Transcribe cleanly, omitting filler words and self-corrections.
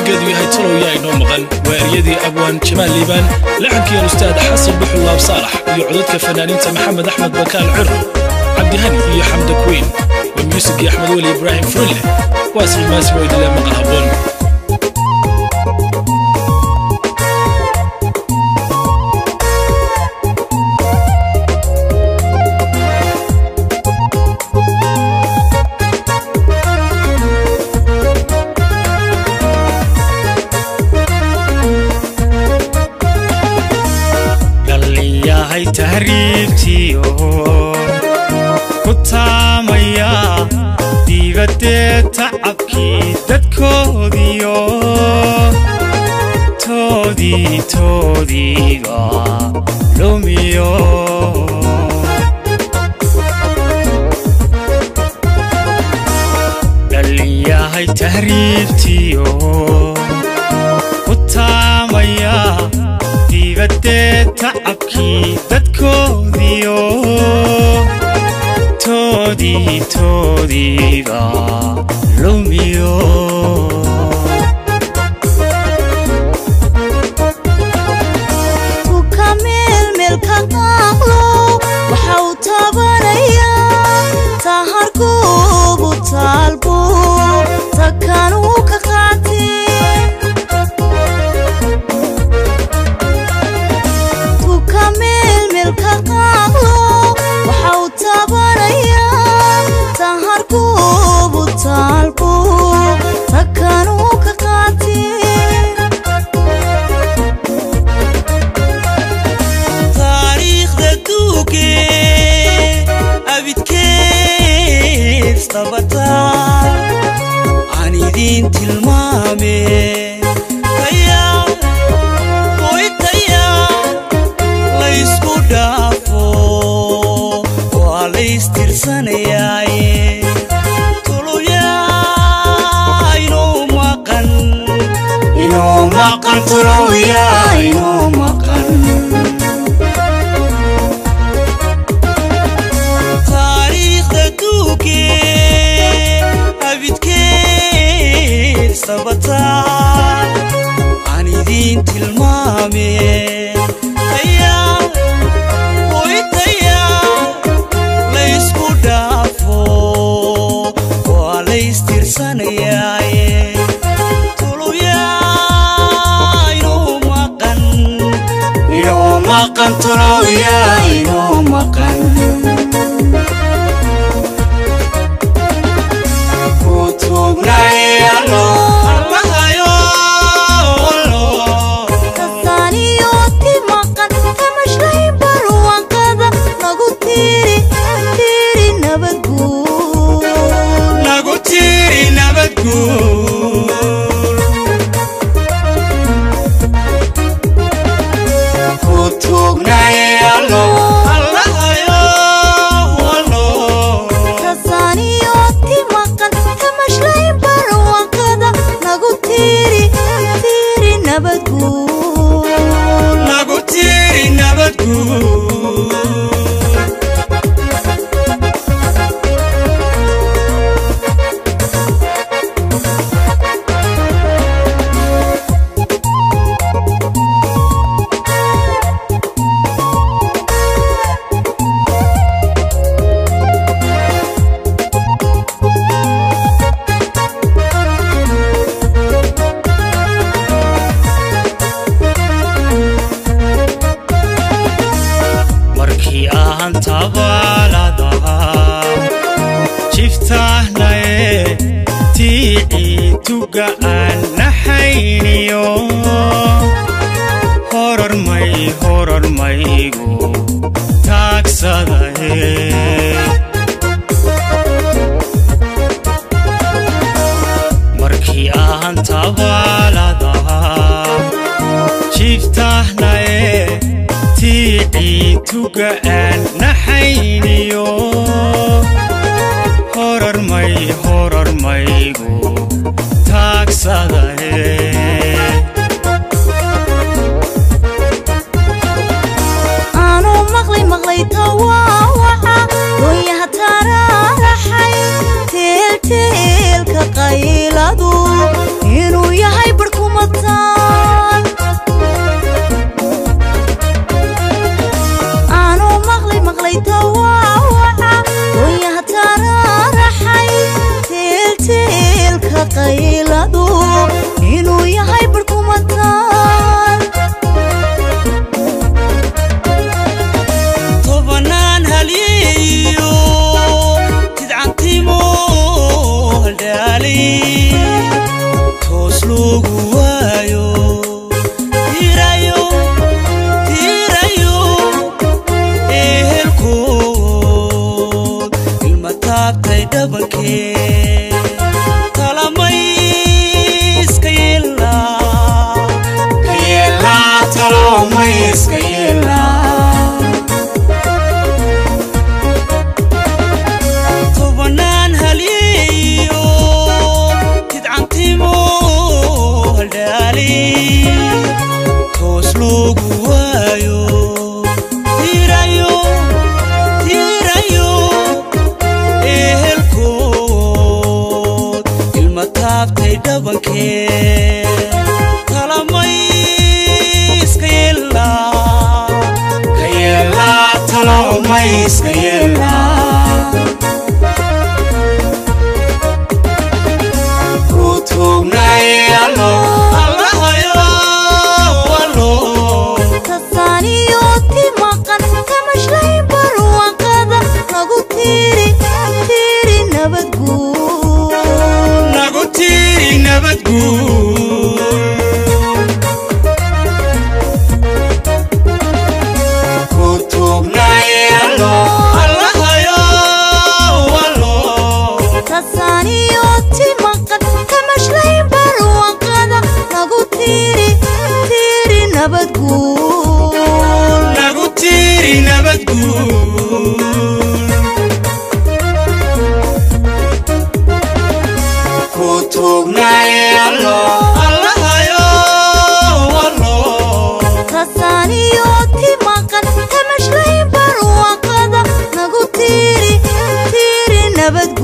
halkudhigeedu yahay talow yaa inoo maqan waa eryadii abwaan jamaal liibaan laxankii ustaad xasan buxulaab saalax iyo codadka fanaaniinta maxamed axmed bakaal cur cabdihani iyo xamda kuweyn waa muusigii axmed weli ibraahim furulle waa islimaasi weydile maqal habboon tahriibtiyo ku taamaya dibadee tacabkii dadkoodiyo toodiga lumiyo dhalinyahay tahriibtiyo ku taamaya dibadee tacabkii dadkoodiyo toodiga lumiyo tuka meelmeelka qaaqlo waxa uu taabanayaa taharkuubu taalbu takanuu ka qaatee taariikhda duuge abidkeed tabataa aan idin tilmaame laysku dhaafo waa laystirsanayaaye taariikhda duuge abidkeed sabataa aan idin tilmaame laysku dhaafo waa laystirsanayaaye horormaygu taagsadahe markii aan tabaaladaha jiftahnaye tiicii tuga aan naxayniyo horormaygu taagsadahe maqlay tawawaca gooyaha taraaraxay teelteelka qayladu inuu yahay barku qayladu inuu yahay barkumataan tobanaan halyeeyo tidcantimo haldhaali toos loogu waayo ehelkood ilma taabtay dhabankee talamay iska yeelaa talamay iska yeelaa tobanaan halyeeyo tidcantimo haldhaali toos loogu waayo tirayo ehelkood ilma taabtay dhabankee talamay iska yeelaa talamay iska yeelaa ku tuugnay allo allahayo allo tasaaniyo timaqan kamashlay barwaaqada nagu tiiri nabadguud nagu tiiri nabadguud ku tuugnay allo allahayo allo tasaaniyo timaqan kamashlay barwaaqada nagu tiiri nabadguud nagu tiiri nabadguud ku tuugnay allo allahayo allo tasaaniyo timaqan kamashlay barwaaqada nagu tiiri nabadguud